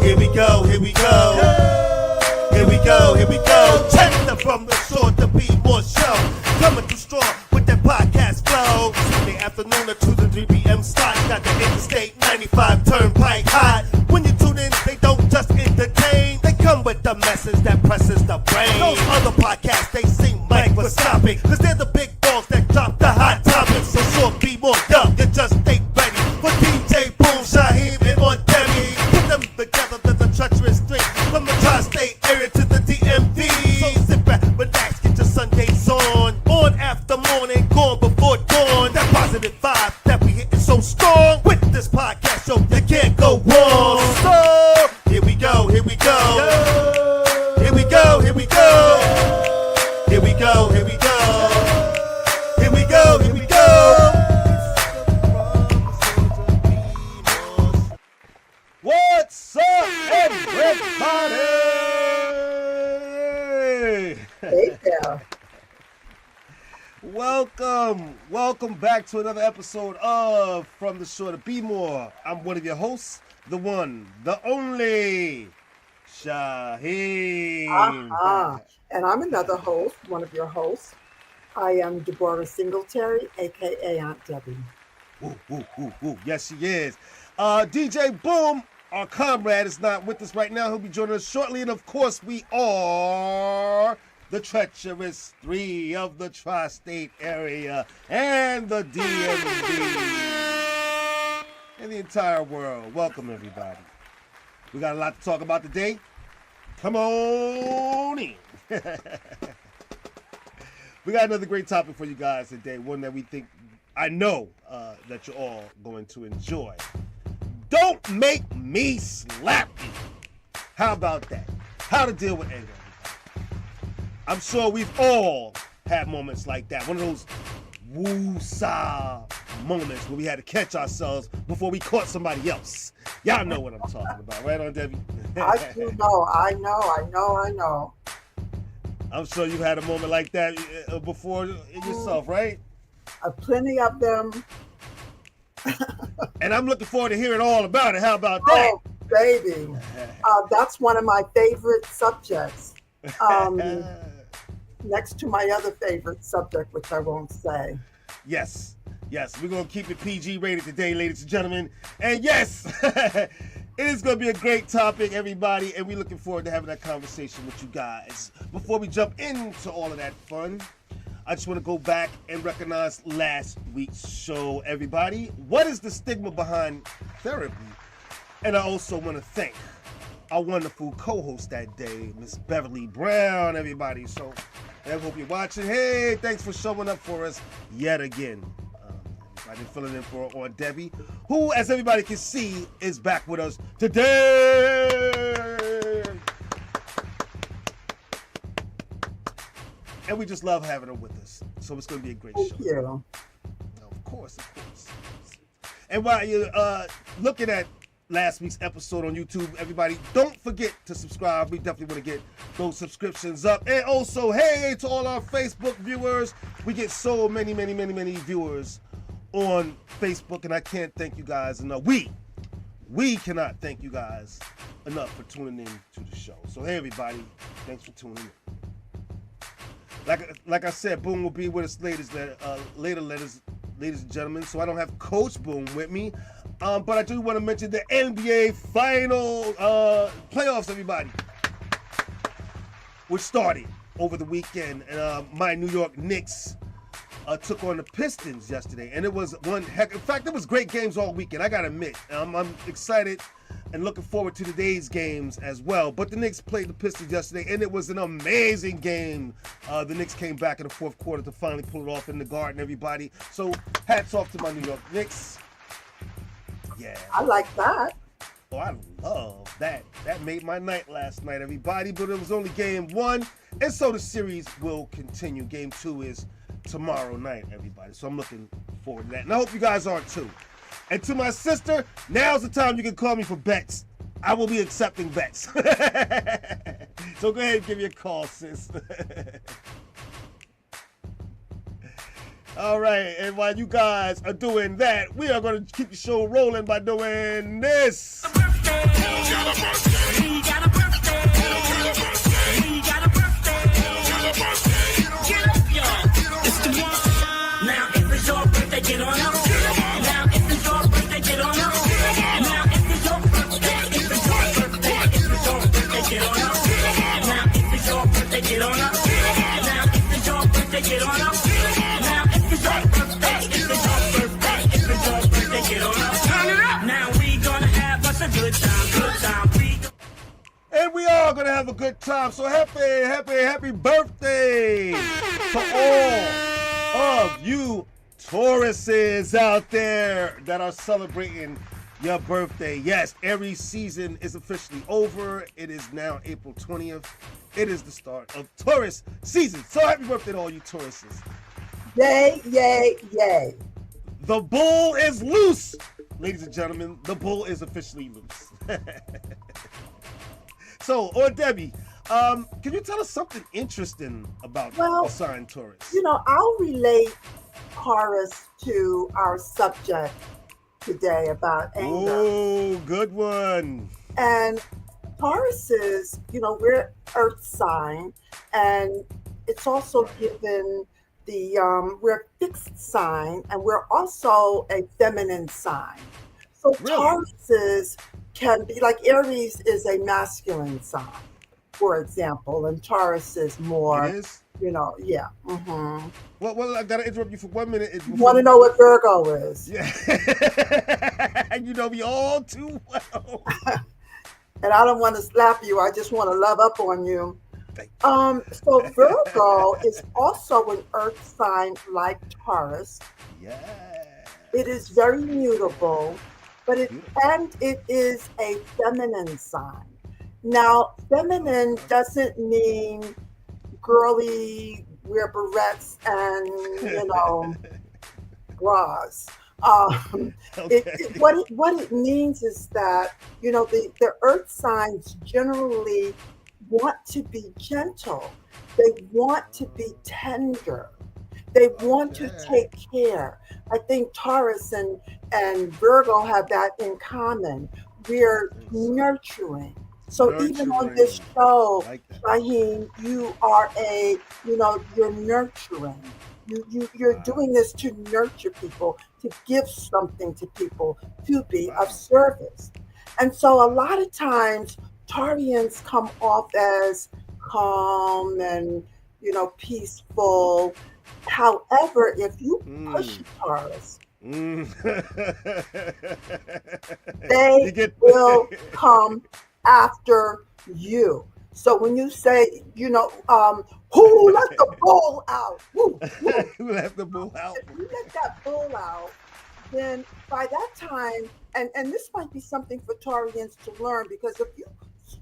Here we go, here we go. Here we go, here we go. Check the From the Shore to Be More show. Coming through strong with that podcast flow. Sunday afternoon at 2 to 3 p.m. slot. Got the Interstate 95 Turnpike hot. When you tune in, they don't just entertain. They come with the message that presses the brain. Those other podcasts, they seem microscopic. Cause they're the big dogs that drop the hot topics. So sure, be more dumb. You just stay ready for DJ Boom, Shaheem, and on Debbie. Put them together, there's a treacherous string. From the tri-state area to the DMV. So sit back, relax, get your Sundays on. On after morning, gone before dawn. That positive vibe that we hitting so strong. With this podcast show, you can't go wrong. So, here we go, here we go. Here we go, here we go. Here we go, here we go. Here we go, here we go. What's up, everybody? Hey there. Welcome back to another episode of From the Shore to Be More. I'm one of your hosts, the one, the only, Shaheem. And I'm another host, one of your hosts. I am Deborah Singletary, aka Aunt Debbie. Woo. Yes, she is. DJ Boom, our comrade, is not with us right now. He'll be joining us shortly. And of course, we are the treacherous three of the tri-state area and the DMV and the entire world. Welcome, everybody. We got a lot to talk about today. Come on in. We got another great topic for you guys today. One that I know that you're all going to enjoy. Don't make me slap you. How about that? How to deal with anger. I'm sure we've all had moments like that. One of those woo-saw moments where we had to catch ourselves before we caught somebody else. Y'all know what I'm talking about, right on, Debbie? I do know. I know. I'm sure you had a moment like that before yourself, right? Plenty of them. And I'm looking forward to hearing all about it. How about that? Oh, baby. That's one of my favorite subjects. Next to my other favorite subject, which I won't say. Yes. We're going to keep it PG rated today, ladies and gentlemen. And yes, it is going to be a great topic, everybody. And we're looking forward to having that conversation with you guys. Before we jump into all of that fun, I just want to go back and recognize last week's show, everybody. What is the stigma behind therapy? And I also want to thank our wonderful co-host that day, Miss Beverly Brown, everybody. So I hope you're watching. Hey, thanks for showing up for us yet again. I've been filling in for Aunt Debbie, who, as everybody can see, is back with us today. And we just love having her with us. So it's going to be a great show. Thank you. Of course. And while you're looking at last week's episode on YouTube, everybody, don't forget to subscribe. We definitely want to get those subscriptions up. And also, hey, to all our Facebook viewers, we get so many viewers on Facebook, and I can't thank you guys enough. We cannot thank you guys enough for tuning in to the show. So hey, everybody, thanks for tuning in. Like I said, Boom will be with us later, ladies and gentlemen. So I don't have Coach Boom with me, but I do want to mention the NBA final playoffs, everybody, which started over the weekend. And my New York Knicks took on the Pistons yesterday, and it was one heck. In fact, it was great games all weekend. I gotta admit, I'm excited and looking forward to today's games as well. But the Knicks played the Pistons yesterday, and it was an amazing game. The Knicks came back in the fourth quarter to finally pull it off in the Garden, everybody. So hats off to my New York Knicks. Yeah. I like that. Oh, I love that. That made my night last night, everybody. But it was only game one, and so the series will continue. Game two is tomorrow night, everybody. So I'm looking forward to that. And I hope you guys are too. And to my sister, now's the time you can call me for bets. I will be accepting bets. So go ahead and give me a call, sis. All right, and while you guys are doing that, we are going to keep the show rolling by doing this. we are gonna have a good time. So happy birthday to all of you Tauruses out there that are celebrating your birthday. Yes, Aries season is officially over. It is now April 20th. It is the start of Taurus season. So happy birthday to all you Tauruses. Yay, yay, yay. The bull is loose. Ladies and gentlemen, the bull is officially loose. So, Debbie, can you tell us something interesting about the sign Taurus? I'll relate Taurus to our subject today about anger. Oh, good one. And Tauruses, we're earth sign, and it's also given we're a fixed sign, and we're also a feminine sign. So Really? Tauruses can be like Aries is a masculine sign, for example, and Taurus is more, It is? yeah. Mm-hmm. Well, I gotta interrupt you for 1 minute. You want to know what Virgo is? Yeah. You know me all too well. And I don't want to slap you. I just want to love up on you. So Virgo is also an earth sign like Taurus. Yeah. It is very mutable, but it is a feminine sign. Now, feminine doesn't mean girly, wear barrettes and bras. What it means is that the earth signs generally want to be gentle. They want to be tender. They want to take care. I think Taurus and Virgo have that in common. We're nurturing. So even on this show, Shaheem, you are you're nurturing. You're doing this to nurture people, to give something to people, to be of service. And so a lot of times Taurians come off as calm and, peaceful. However, if you push Taurus, they will come after you. So when you say, who let the bull out? Who let the bull out? If you let that bull out, then by that time, and this might be something for Taurians to learn, because if you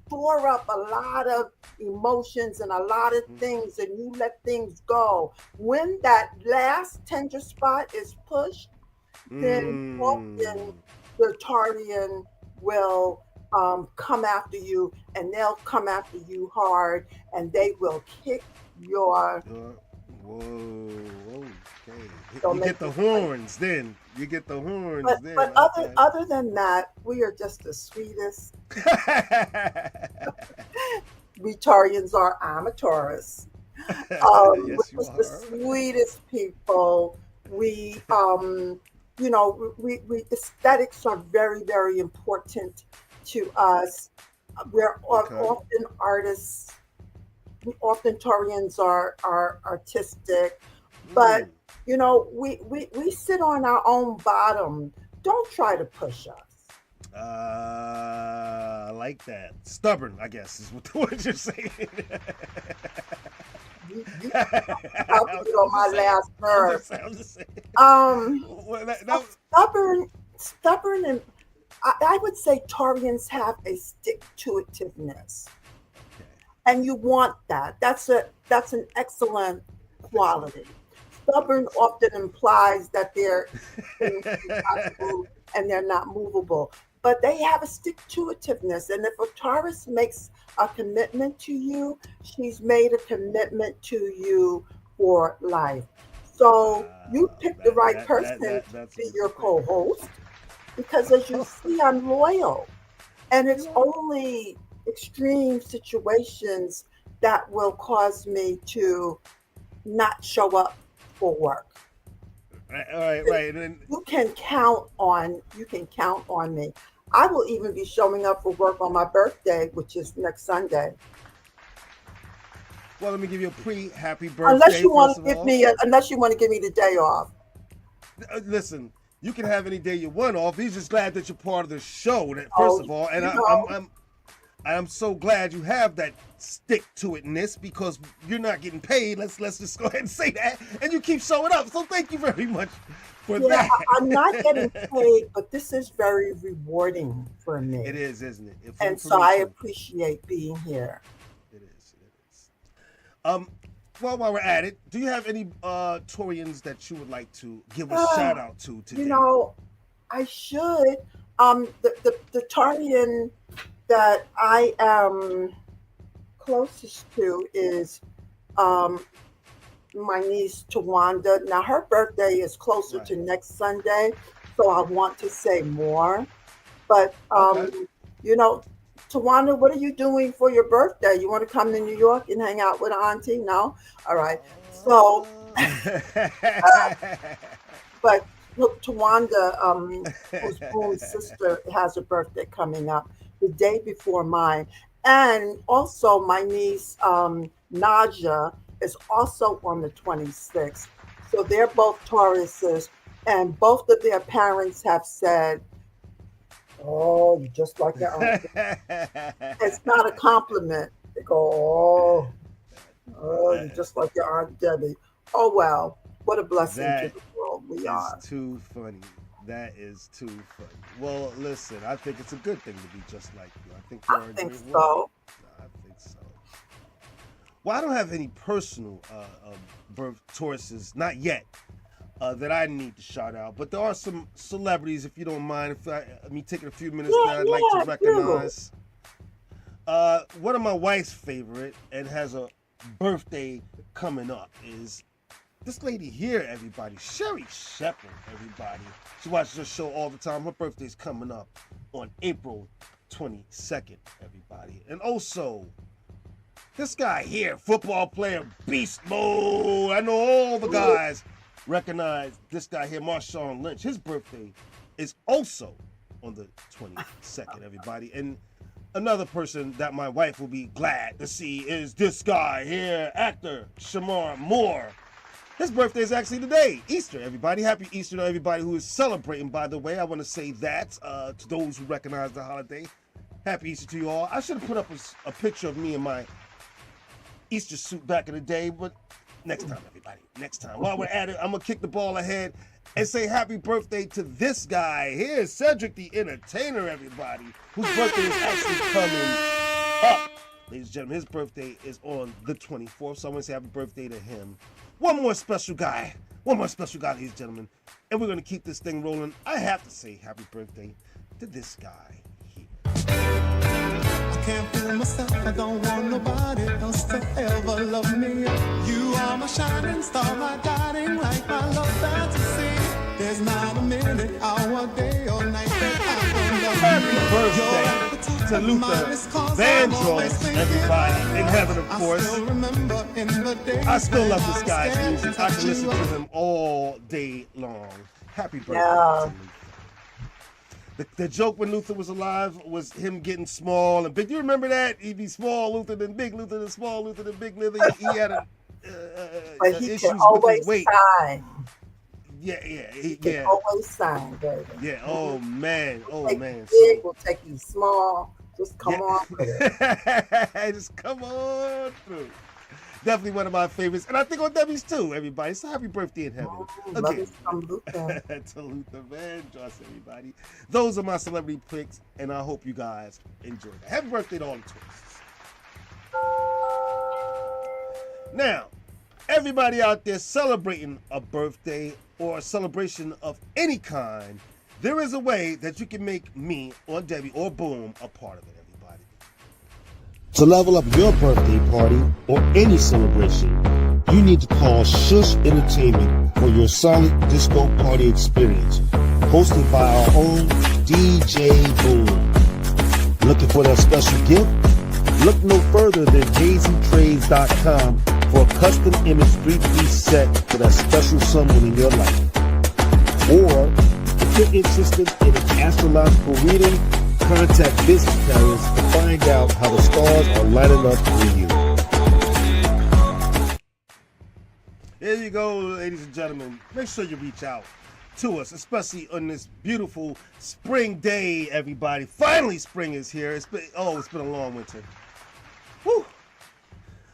store up a lot of emotions and a lot of things and you let things go, when that last tender spot is pushed, then often the Taurian will come after you, and they'll come after you hard, and they will kick your whoa, okay. You get the horns then. But other than that, we are just the sweetest. We Taurians are. I'm a Taurus. Yes, We're you just are. the sweetest people. We aesthetics are very, very important to us. We're often artists. Often Taurians are artistic, but we sit on our own bottom. Don't try to push us. I like that. Stubborn, I guess, is what you're saying. You get on my last nerve. Stubborn, and I would say Taurians have a stick-to-itiveness. And you want that. That's an excellent quality. Stubborn often implies that they're impossible and they're not movable. But they have a stick-to-itiveness. And if a Taurus makes a commitment to you, she's made a commitment to you for life. So you pick the right person to be your co-host, because as you see, I'm loyal. And it's only extreme situations that will cause me to not show up for work. Right. And then, You can count on me. I will even be showing up for work on my birthday, which is next Sunday. well, let me give you a pre-happy birthday. Unless you want first to of give all. me the day off. Listen, you can have any day you want off. He's just glad that you're part of the show. First of all, and I'm so glad you have that stick to itness because you're not getting paid. Let's just go ahead and say that. And you keep showing up. So thank you very much for Yeah, that. I'm not getting paid, but this is very rewarding for me. It is, isn't it? And For so me I too. appreciate being here. It is. It is. Well, while we're at it, do you have any Torians that you would like to give a shout out to today? You know, I should. The Tarian that I am closest to is my niece Tawanda. Now her birthday is closer to Right. next Sunday, so I want to say more. But Okay. you know, Tawanda, what are you doing for your birthday? You want to come to New York and hang out with Auntie? No? All right. So, but look, Tawanda, who's Boone's sister, has a birthday coming up the day before mine. And also my niece, Naja, is also on the 26th. So they're both Tauruses, and both of their parents have said, "Oh, you just like your auntie." It's not a compliment. They go, "Oh, you just like your Aunt Debbie." Oh well, what a blessing to That the world we is are. too funny. That is too funny. Well, listen, I think it's a good thing to be just like you. I think you I are a think great woman. so. I think so. Well, I don't have any personal birth Tauruses, not yet, that I need to shout out. But there are some celebrities, if you don't mind, me taking a few minutes Yeah, that I'd like to yeah, I do. recognize. One of my wife's favorite and has a birthday coming up is this lady here, everybody. Sherry Shepherd, everybody. She watches her show all the time. Her birthday's coming up on April 22nd, everybody. And also, this guy here, football player, beast mode. I know all the guys recognize this guy here, Marshawn Lynch. His birthday is also on the 22nd, everybody. And another person that my wife will be glad to see is this guy here, actor Shamar Moore. His birthday is actually today, Easter, everybody. Happy Easter to everybody who is celebrating, by the way. I want to say that to those who recognize the holiday. Happy Easter to you all. I should have put up a picture of me in my Easter suit back in the day, but next time, everybody. Next time. While we're at it, I'm going to kick the ball ahead and say happy birthday to this guy. Here's Cedric the Entertainer, everybody, whose birthday is actually coming up. Ladies and gentlemen, his birthday is on the 24th, so I want to say happy birthday to him. One more special guy, ladies and gentlemen, and we're going to keep this thing rolling. I have to say happy birthday to this guy here. I can't fool myself, I don't want nobody else to ever love me. You are my shining star, my guiding light, my love fantasy. There's not a minute, hour, day, or night that I don't love Happy you. birthday to Luther Vandross, everybody, in heaven, of course. I still love this guy's music. I can listen to him all day long. Happy birthday Yeah. to Luther. The joke when Luther was alive was him getting small and big. You remember that? He'd be small Luther, then big Luther, then small Luther, then big Luther. He had But he issues can with always his weight. sign. Yeah. He can always sign, baby. Yeah. Oh man. Oh Take man. you big, we'll take you small. Just come on with it. Just come on through. Definitely one of my favorites. And I think on Debbie's too, everybody. So happy birthday in heaven. Love Again. is from Luther. To Luther Vandross, everybody. Those are my celebrity picks, and I hope you guys enjoy that. Happy birthday to all the twists. Now, everybody out there celebrating a birthday or a celebration of any kind, there is a way that you can make me or Debbie or Boom a part of it, everybody. To level up your birthday party or any celebration, you need to call Shush Entertainment for your solid disco party experience, hosted by our own DJ Boom. Looking for that special gift? Look no further than JayZTrades.com for a custom image 3D set for that special someone in your life. Or, if you're interested in an astrological reading, contact business carriers to find out how the stars are lining up for you. There you go, ladies and gentlemen. Make sure you reach out to us, especially on this beautiful spring day, everybody. Finally, spring is here. It's been a long winter. Whew.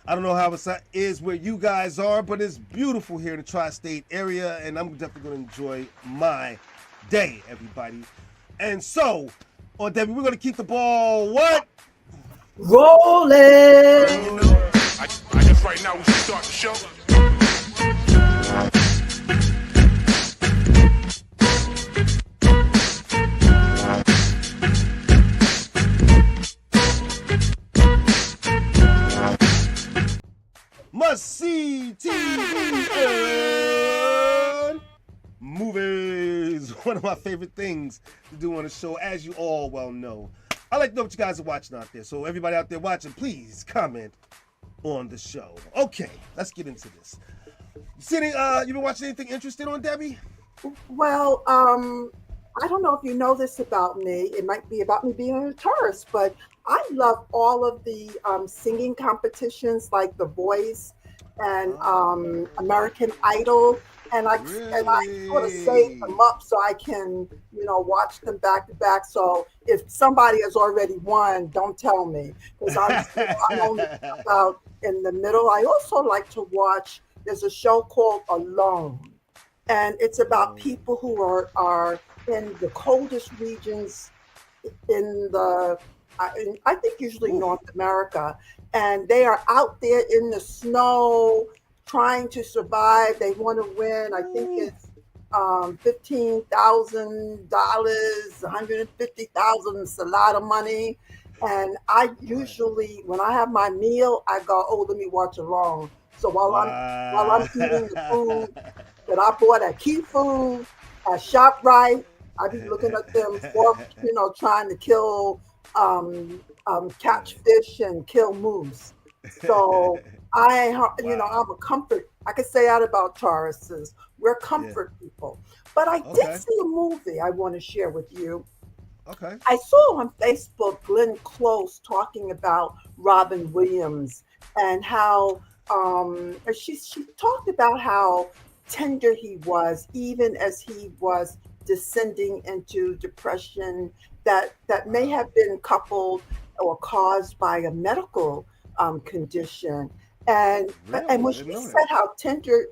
I don't know how it is where you guys are, but it's beautiful here in the tri-state area, and I'm definitely going to enjoy my day, everybody. And so, Debbie, we're going to keep the ball what? Rolling. I guess right now we should start the show. Must see TV and movies. One of my favorite things to do on the show, as you all well know. I like to know what you guys are watching out there. So everybody out there watching, please comment on the show. Okay, let's get into this. You been watching anything interesting on Debbie? Well, I don't know if you know this about me. It might be about me being a tourist, but I love all of the singing competitions like The Voice and American Idol. And I sort of save them up so I can, watch them back to back. So if somebody has already won, don't tell me, because I'm only about in the middle. I also like to watch. There's a show called Alone, and it's about people who are in the coldest regions in I think usually North America, and they are out there in the snow trying to survive. They want to win. I think it's $15,000, $150,000. It's a lot of money. And I usually, when I have my meal, I go, let me watch Alone. So while I'm eating the food that I bought at Key Food, at ShopRite, I be looking at them, trying to kill, catch fish and kill moose. So I'm a comfort. I could say that about Tauruses. We're comfort people. But I did see a movie I want to share with you. Okay. I saw on Facebook Glenn Close talking about Robin Williams and how she talked about how tender he was, even as he was descending into depression that may have been coupled or caused by a medical condition. And when she said how tender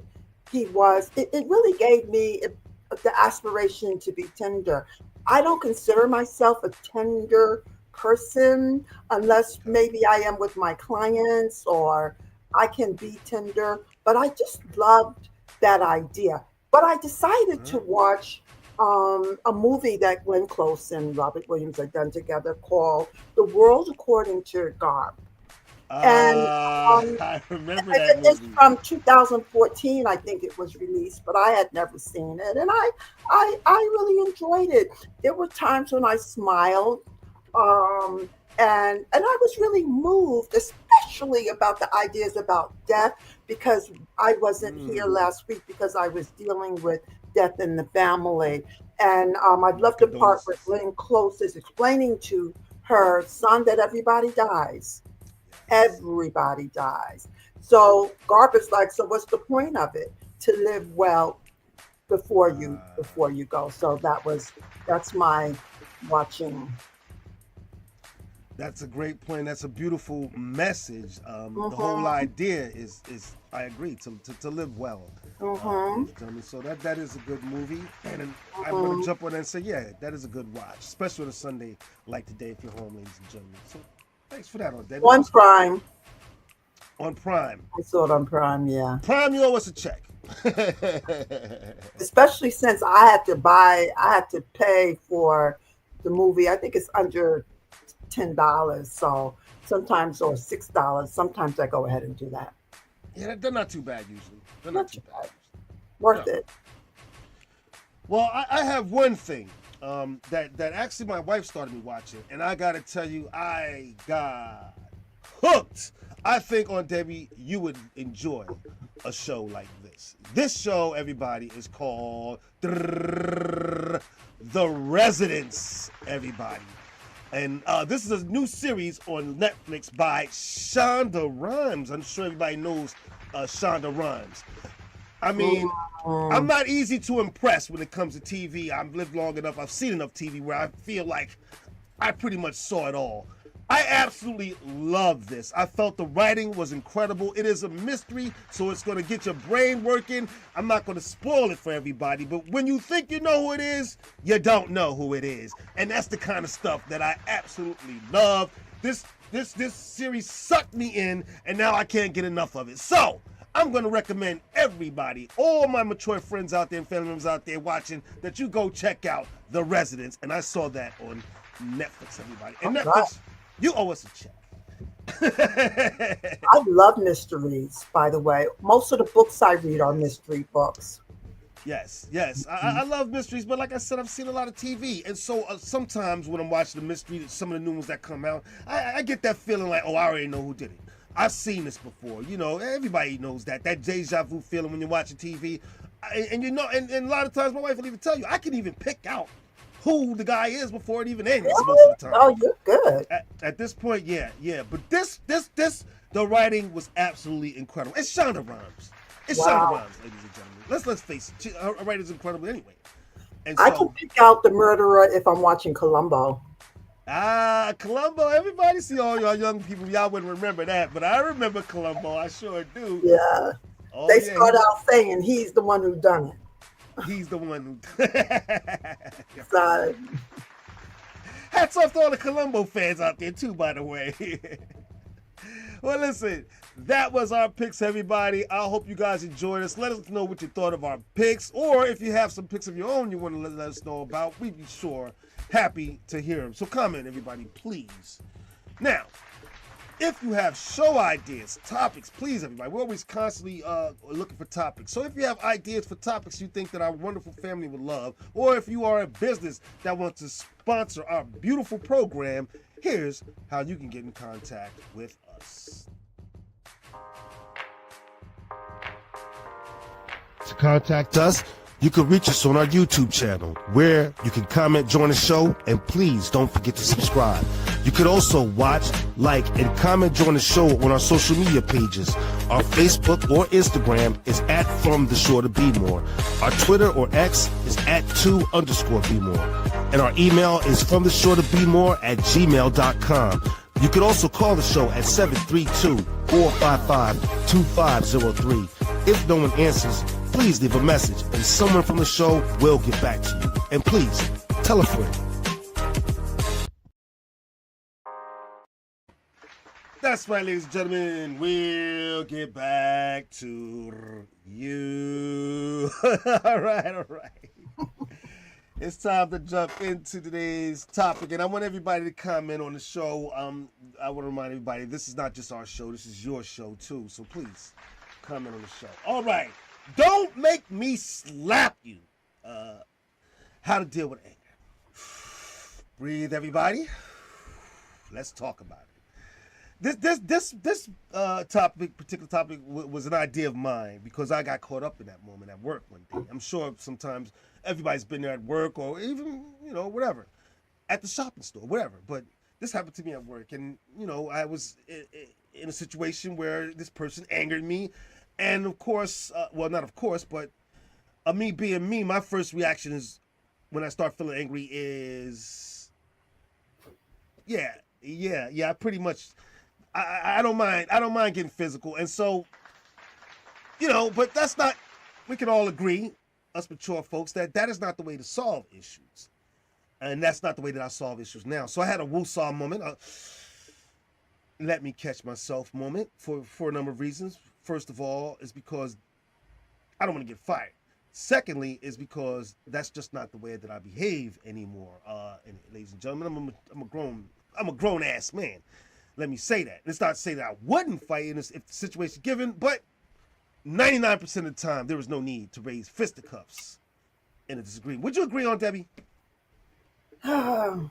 he was, it really gave me the aspiration to be tender. I don't consider myself a tender person unless maybe I am with my clients or I can be tender, but I just loved that idea. But I decided to watch a movie that Glenn Close and Robert Williams had done together called The World According to Garp. And I remember that movie. It's from 2014, I think it was released, but I had never seen it, and I really enjoyed it. There were times when I smiled, and I was really moved, especially about the ideas about death, because I wasn't here last week because I was dealing with death in the family, and I'd love the part where Glenn Close is explaining to her son that everybody dies. Everybody dies. So Garp is like, so what's the point of it? To live well before you go. So that's my watching. That's a great point. That's a beautiful message. The whole idea is I agree, to live well. So that is a good movie. And I'm going to jump on and say, yeah, that is a good watch, especially on a Sunday like today if you're home, ladies and gentlemen. So thanks for that, David. On Prime. On Prime. I saw it on Prime, yeah. Prime, you owe us a check. Especially since I had to pay for the movie. I think it's under $10. So sometimes, or $6. Sometimes I go ahead and do that. Yeah, they're not too bad usually. They're not too bad. Worth it. Well, I have one thing that actually my wife started me watching, and I got to tell you, I got hooked. I think, on Debbie, you would enjoy a show like this. This show, everybody, is called The Residence, everybody. And this is a new series on Netflix by Shonda Rhimes. I'm sure everybody knows Shonda Rhimes. I mean, I'm not easy to impress when it comes to TV. I've lived long enough. I've seen enough TV where I feel like I pretty much saw it all. I absolutely love this. I felt the writing was incredible. It is a mystery, so it's going to get your brain working. I'm not going to spoil it for everybody, but when you think you know who it is, you don't know who it is. And that's the kind of stuff that I absolutely love. This series sucked me in, and now I can't get enough of it. So, I'm going to recommend everybody, all my mature friends out there and family members out there watching, that you go check out The Residence. And I saw that on Netflix, everybody. And Netflix, you owe us a check. I love mysteries, by the way. Most of the books I read are mystery books. Yes. I love mysteries, but like I said, I've seen a lot of TV. And so sometimes when I'm watching the mystery, some of the new ones that come out, I get that feeling like, oh, I already know who did it. I've seen this before. You know, everybody knows that deja vu feeling when you're watching TV. And you know, and a lot of times my wife will even tell you, I can even pick out who the guy is before it even ends most of the time. Oh, you're good. At this point, yeah. But this, the writing was absolutely incredible. It's Shonda Rhimes. It's Shonda Rhimes, ladies and gentlemen. Let's face it. Her writing's incredible anyway. And so, I can pick out the murderer if I'm watching Columbo. Columbo. Everybody see all y'all young people. Y'all wouldn't remember that, but I remember Columbo. I sure do. Yeah. Oh, they start out saying he's the one who done it. He's the one who. So, hats off to all the Columbo fans out there too, by the way. Well, listen, that was our picks, everybody. I hope you guys enjoyed us. Let us know what you thought of our picks, or if you have some picks of your own you want to let us know about, we'd be sure happy to hear them. So comment, everybody, please. Now, if you have show ideas, topics, please, everybody. We're always constantly looking for topics. So if you have ideas for topics you think that our wonderful family would love, or if you are a business that wants to sponsor our beautiful program, here's how you can get in contact with us. To contact us, you can reach us on our YouTube channel, where you can comment, join the show, and please don't forget to subscribe. You could also watch, like, and comment, join the show on our social media pages. Our Facebook or Instagram is at From the Shore to Be More. Our Twitter or X is at 2_Be More. And our email is fromtheshore@gmail.com. You can also call the show at 732-455-2503. If no one answers, please leave a message and someone from the show will get back to you. And please, tell a friend. That's right, ladies and gentlemen. We'll get back to you. All right. It's time to jump into today's topic, and I want everybody to comment on the show. I want to remind everybody, this is not just our show, this is your show too, so please comment on the show. All right, don't make me slap you. How to deal with anger. Breathe, everybody. Let's talk about it. This particular topic was an idea of mine because I got caught up in that moment at work one day. I'm sure sometimes everybody's been there at work or even, whatever, at the shopping store, whatever. But this happened to me at work, and, I was in a situation where this person angered me. And of course, not of course, but me being me, my first reaction is when I start feeling angry is, I pretty much, I don't mind getting physical. And so, but that's not, we can all agree, us mature folks, that is not the way to solve issues. And that's not the way that I solve issues now. So I had a woosah moment, let me catch myself moment for a number of reasons. First of all, is because I don't want to get fired. Secondly, is because that's just not the way that I behave anymore. And ladies and gentlemen, I'm a grown ass man. Let me say that. It's not to say that I wouldn't fight if the situation given, but 99% of the time, there was no need to raise fisticuffs in a disagreement. Would you agree on, Debbie? Yeah,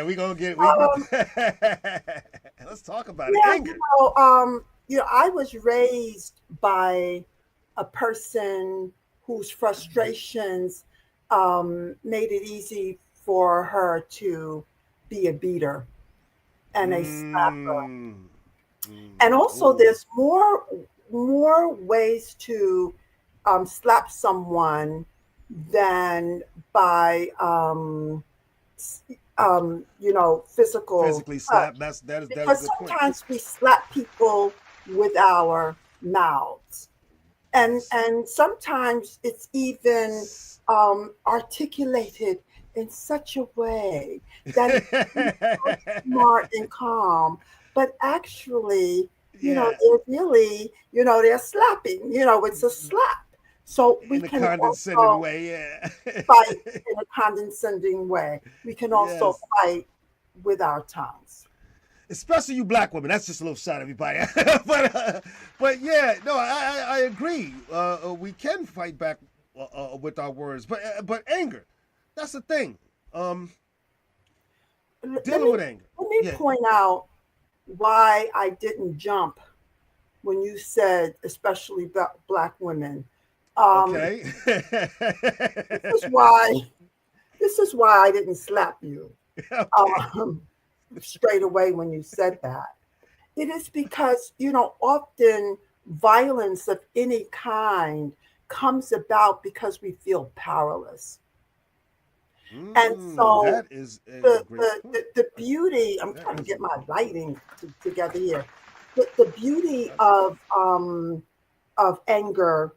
we gonna get it. Let's talk about it. Anger. I was raised by a person whose frustrations made it easy for her to be a beater and a slapper. And also, there's more more ways to slap someone than by physical Physically touch, slap. That is a because good point. sometimes we slap people with our mouths, and sometimes it's even articulated in such a way that it seems so smart and calm, but actually, Yeah, they're really, they're slapping. It's a slap. So we in a can condescending also way. Yeah. fight in a condescending way. We can also Yes. fight with our tongues. Especially you black women. That's just a little shot, everybody. But yeah, no, I agree. We can fight back with our words, but anger, that's the thing. Um, Let Dealing me with anger. let me Yeah. point out why I didn't jump when you said, especially black women. Um, Okay. this is why this is why I didn't slap you Okay. um, straight away when you said that. It is because often violence of any kind comes about because we feel powerless, and so That is a the great the point. the, the beauty. I'm That trying to is a get my great point. lighting together here. The beauty of anger,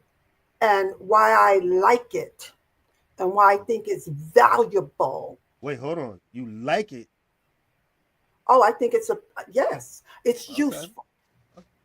and why I like it, and why I think it's valuable. Wait, hold on. You like it? Oh, I think it's a yes. It's Okay. useful.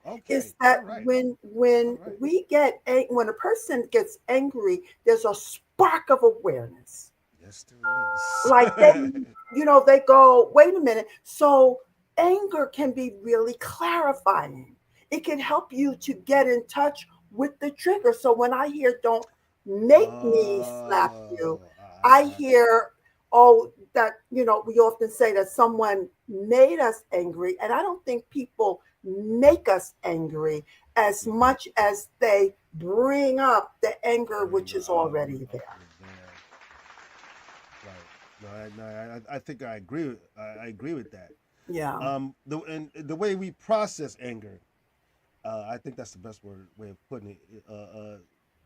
Okay. Is All that right. All when right. when a person gets angry, there's a spark of awareness. Yes, there Like is. they go, wait a minute. So anger can be really clarifying. It can help you to get in touch with the trigger. So when I hear "Don't make me slap you," I I got you. hear, oh, that we often say that someone made us angry, and I don't think people make us angry as Mm-hmm. much as they bring up the anger Bring which is up already there. there. Right. No, I think I agree. I agree with that. Yeah, The way we process anger, I think that's the best way of putting it.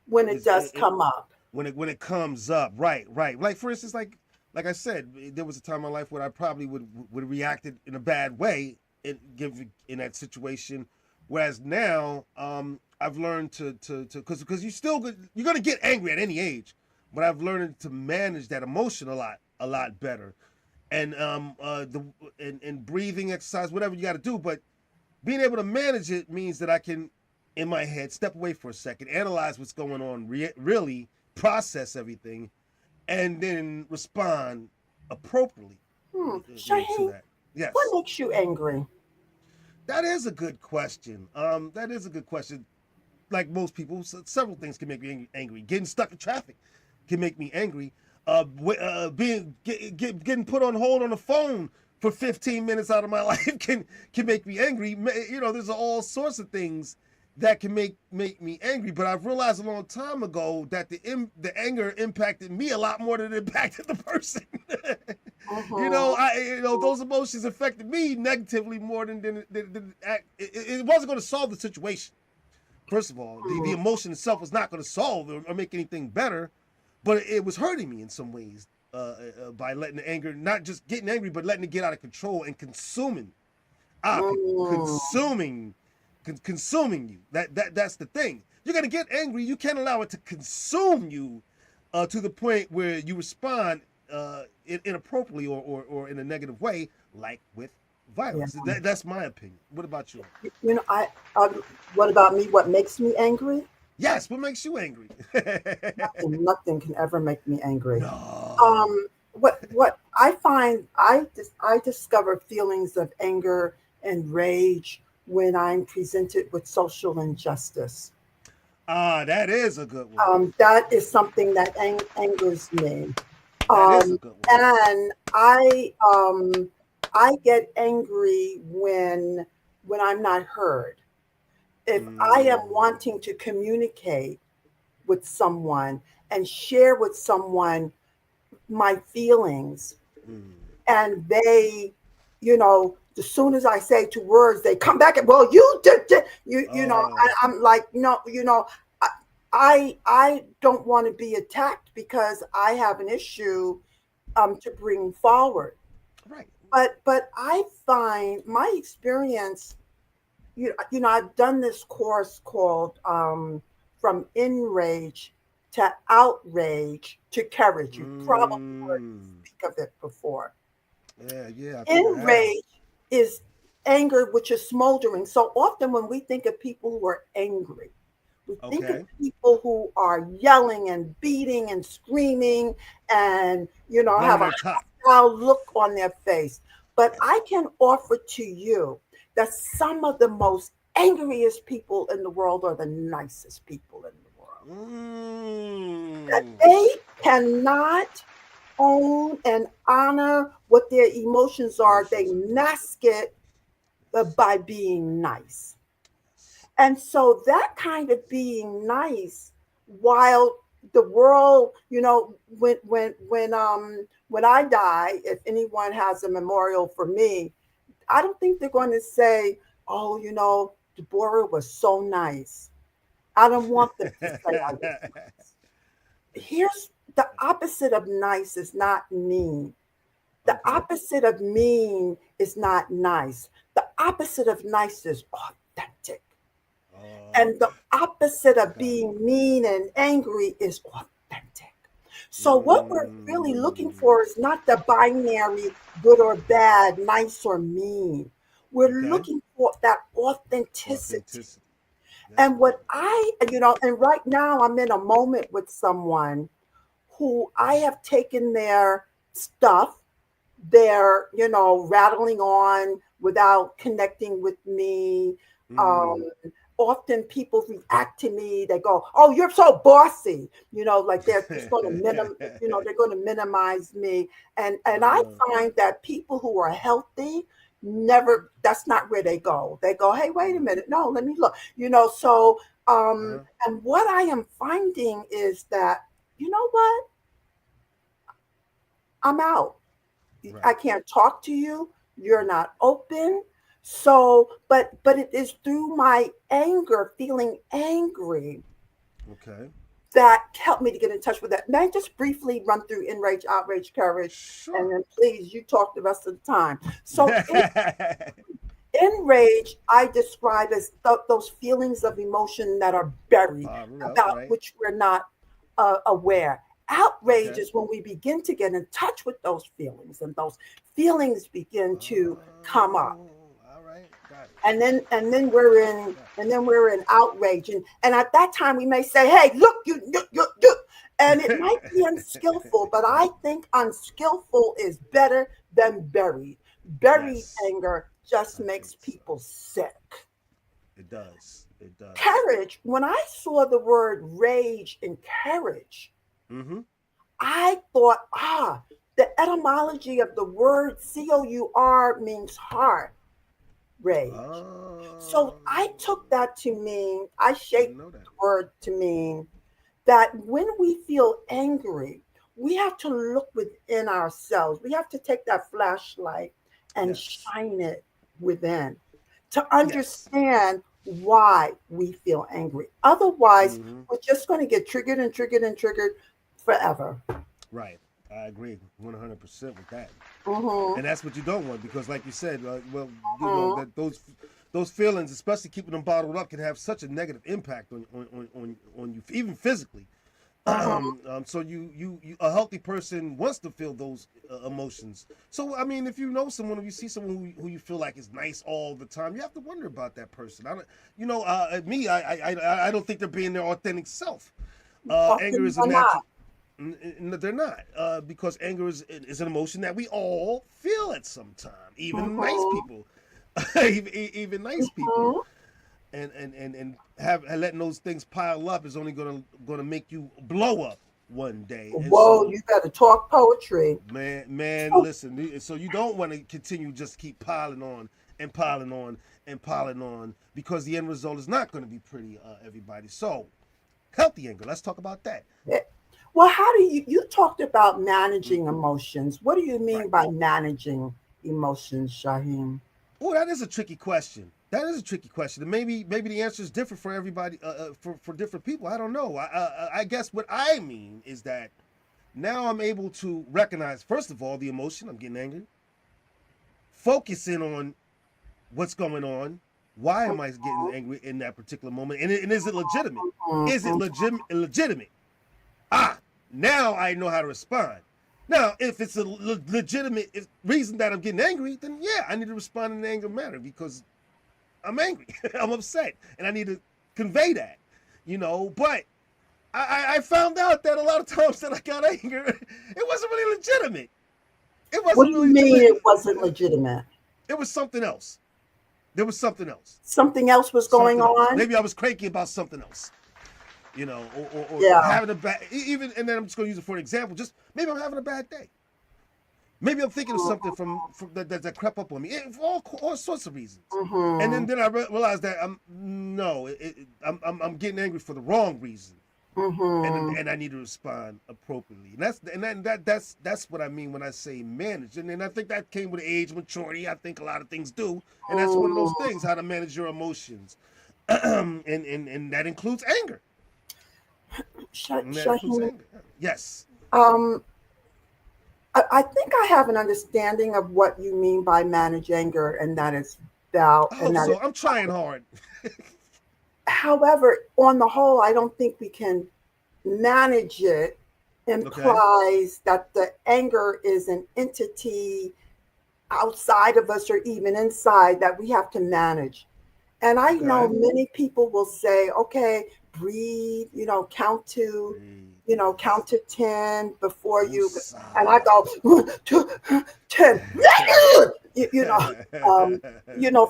when it Is does come up. when it comes up, right, right. Like for instance, like I said, there was a time in my life where I probably would reacted in a bad way in that situation, whereas now, I've learned to because you're gonna get angry at any age, but I've learned to manage that emotion a lot better, and the and breathing exercise, whatever you got to do, but being able to manage it means that I can, in my head, step away for a second, analyze what's going on, really process everything, and then respond appropriately to Shaheen, that. what Yes, makes you angry? that is a good question. That is a good question. Like most people, several things can make me angry. Getting stuck in traffic can make me angry. Getting put on hold on the phone for 15 minutes out of my life can make me angry. There's all sorts of things that can make me angry. But I've realized a long time ago that the anger impacted me a lot more than it impacted the person. Mhm. Those emotions affected me negatively more than it wasn't going to solve the situation. First of all, the Mhm. emotion itself was not going to solve or make anything better, but it was hurting me in some ways by letting the anger, not just getting angry, but letting it get out of control and consuming people, Mm. consuming you. That's the thing. You're gonna get angry. You can't allow it to consume you to the point where you respond inappropriately or in a negative way, like with Yeah. violence. That's my opinion. What about you? I. What about me? What makes me angry? Yes, what makes you angry? Nothing can ever make me angry. No. What I find, I discover feelings of anger and rage when I'm presented with social injustice. That is a good one. That is something that angers me. That is a Um, good one. and I get angry when I'm not heard. If I am Mm, wanting to communicate with someone and share with someone my feelings, mm, and they, you know, as soon as I say two words, they come back and, well, you did, you know, Oh. I'm like, no, you know, I don't want to be attacked because I have an issue to bring forward. Right. But I find my experience, you know, I've done this course called From Enrage to Outrage to Courage. You probably heard me Mm. speak of it before. Yeah, I think I have. Enrage is anger which is smoldering. So often when we think of people who are angry, we think of Okay. people who are yelling and beating and screaming and, you know, Running have a their top. hostile look on their face. But I can offer to you that some of the most angriest people in the world are the nicest people in the world. That Mm. they cannot own and honor what their emotions are. They Emotions. mask it by being nice. And so that kind of being nice, while the world, you know, when I die, if anyone has a memorial for me, I don't think they're going to say, "Oh, you know, Deborah was so nice." I don't want them to say I was nice. Here's the opposite of nice is not mean. The Okay. opposite of mean is not nice. The opposite of nice is authentic. Oh, And the opposite of got it. being mean and angry is authentic. So, what we're really looking Mm. for is not the binary good or bad, nice or mean. We're Okay. looking for that authenticity. Authenticity. That's And what. what I, you know, and right now I'm in a moment with someone who I have taken their stuff, they're, you know, rattling on without connecting with me. Mm. Um, often people react to me. They go, "Oh, you're so bossy," you know, like they're just going to you know, they're going to minimize me. And I uh, find that people who are healthy never. That's not where they go. They go, "Hey, wait a mm. minute, no, let me look," you know. So, Uh-huh. and what I am finding is that, you know what, I'm out. I Right. can't talk to you. You're not open. So, but it is through my anger, feeling angry, Okay. that helped me to get in touch with that. May I just briefly run through enrage, outrage, courage, and Sure. then please you talk the rest of the time. So enrage, I describe as those feelings of emotion that are buried, Bottled up, about right? which we're not aware. Outrage Okay. is when we begin to get in touch with those feelings, and those feelings begin to come up. Oh, all right. Got it. Got And then we're in outrage, and at that time we may say, "Hey, look, you," and it might be it. unskillful, but I think unskillful is better than buried. Buried Yes, anger just I think makes so. people sick. It does. It does. Courage, when I saw the word rage and courage, Mm-hmm. I thought, the etymology of the word COUR means heart, rage. So Oh, I took that to mean, I didn't shaped know that. the word to mean that when we feel angry, we have to look within ourselves. We have to take that flashlight and Yes. shine it within to Yes. understand why we feel angry. Otherwise, Mm-hmm. we're just going to get triggered and triggered and triggered forever. Right. I agree 100% with that. Hmm. And that's what you don't want because, like you said, well, you know Hmm. that those feelings, especially keeping them bottled up, can have such a negative impact on you, even physically. Hmm. So you a healthy person wants to feel those emotions. So I mean, if you know someone, if you see someone who you feel like is nice all the time, you have to wonder about that person. I don't, you know, me, I don't think they're being their authentic self. Anger Often is a or not. natural. They're not, because anger is an emotion that we all feel at some time. Even nice Hmm. people, even nice people, Hmm. and have letting those things pile up is only gonna make you blow up one day. And Whoa, so, you better talk poetry. man, So, listen. So you don't want to continue just keep piling on and piling on and piling on because the end result is not going to be pretty. Everybody. So healthy anger. Let's talk about that. eh, well, how do you talked about managing Mm, emotions? What do you right. mean by managing emotions, Shaheem? Oh, that is a tricky question. That is a tricky question, and maybe the answer is different for everybody, for different people. I don't know. I guess what I mean is that now I'm able to recognize, first of all, the emotion. I'm getting angry. Focus in on what's going on. Why am I getting angry in that particular moment? And is it legitimate? Is it legitimate? Now I know how to respond. Now, if it's a legitimate reason that I'm getting angry, then yeah, I need to respond in an angry manner because I'm angry. I'm upset. And I need to convey that, But I found out that a lot of times that I got anger, it wasn't really legitimate. It wasn't What do you really mean legitimate. it wasn't legitimate? It was something else. There was something else. Something else was going on? Maybe I was cranky about something else. Or Yeah. having a bad, even, and then I'm just going to use it for an example. Just maybe I'm having a bad day. Maybe I'm thinking of something from that crept up on me, for all sorts of reasons. And then I realized that I'm getting angry for the wrong reason, and I need to respond appropriately. And that's what I mean when I say manage. And I think that came with age, maturity. I think a lot of things do, and that's one of those things: how to manage your emotions, and that includes anger. Shaheen, Yes. I think I have an understanding of what you mean by manage anger, and that is about. I'm trying hard. However, on the whole, I don't think we can manage it. Implies that the anger is an entity outside of us or even inside that we have to manage. And I know many people will say, okay, breathe, count to 10 before you, and I go 1, 2, 10.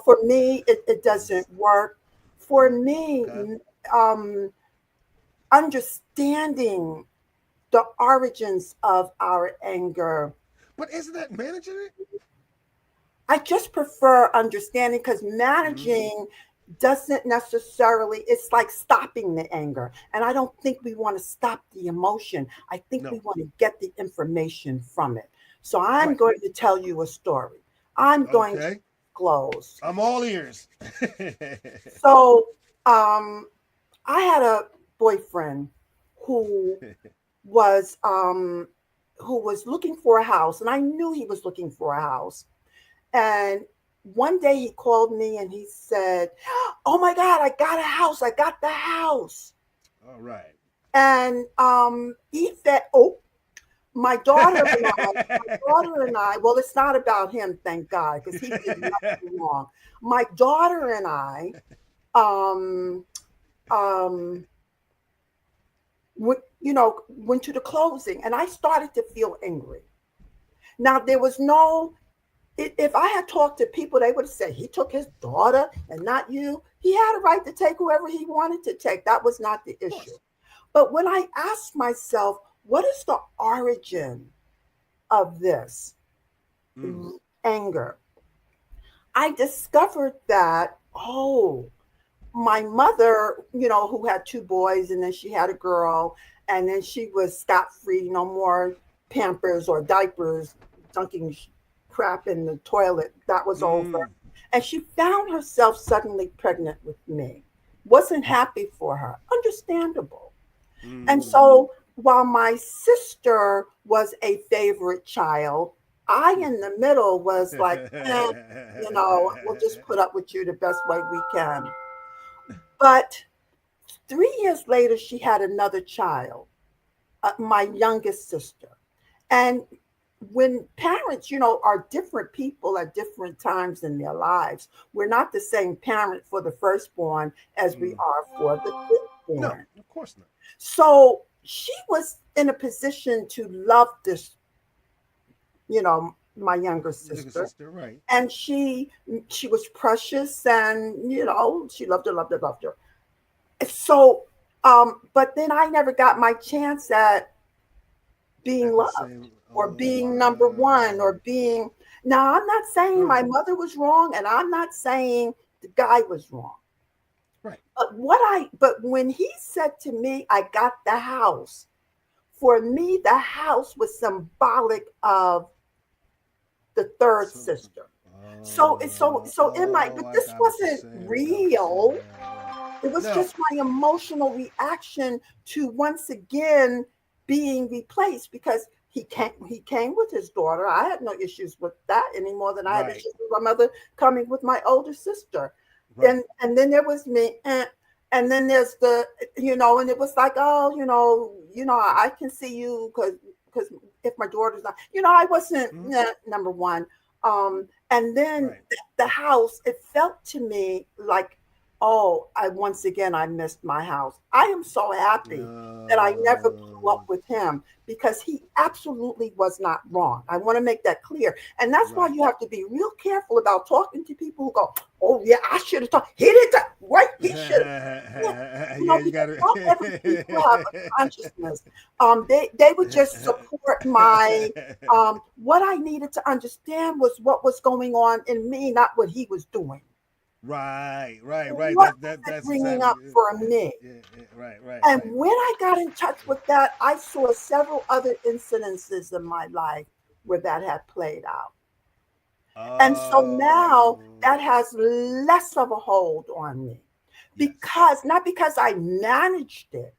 For me, it doesn't work. For me, understanding the origins of our anger. But isn't that managing it? I just prefer understanding, because managing doesn't necessarily, it's like stopping the anger. And I don't think we want to stop the emotion. I think we want to get the information from it. So I'm going to tell you a story. I'm going to close. I'm all ears. So I had a boyfriend who was looking for a house, and I knew he was looking for a house. And one day he called me and he said, "Oh my God, I got a house. I got the house." All right. And he said, my daughter and I, well, it's not about him, thank God, because he did nothing wrong. My daughter and I went to the closing, and I started to feel angry. Now, there was no, if I had talked to people, they would have said, he took his daughter and not you. He had a right to take whoever he wanted to take. That was not the issue. But when I asked myself, what is the origin of this anger? I discovered that, my mother, who had 2 boys, and then she had a girl, and then she was scot-free, no more Pampers or diapers, dunking crap in the toilet. That was over. And she found herself suddenly pregnant with me. Wasn't happy for her. Understandable. And so while my sister was a favorite child, I in the middle was like, we'll just put up with you the best way we can. But 3 years later, she had another child, my youngest sister. And when parents, are different people at different times in their lives, we're not the same parent for the firstborn as we are for the fifthborn. No, of course not. So she was in a position to love this, my younger sister. Right. And she was precious, and, she loved her. So, but then I never got my chance at being loved or being number one or being. Now, I'm not saying my mother was wrong, and I'm not saying the guy was wrong. Right. But when he said to me, I got the house, for me, the house was symbolic of the third sister. So in my, but I this got what you're wasn't saying. real. It was No. just my emotional reaction to once again being replaced because he came with his daughter. I had no issues with that any more than I had Right. issues with my mother coming with my older sister. Right. And then there was me, and then there's the, and it was like, oh, I can see you because if my daughter's not, I wasn't number one. And then Right. the house, it felt to me like, oh, I missed my house. I am so happy that I never blew up with him because he absolutely was not wrong. I want to make that clear. And that's why Right. you have to be real careful about talking to people who go, oh, yeah, I should have talked. He didn't talk. Right? He should have. Yeah, you Because gotta. not every people have a consciousness. They would just support my, what I needed to understand was what was going on in me, not what he was doing. Right. Right. What was it That's bringing exactly. up for me? Yeah. Right. And when I got in touch with that, I saw several other incidences in my life where that had played out. And so now that has less of a hold on me because not because I managed it,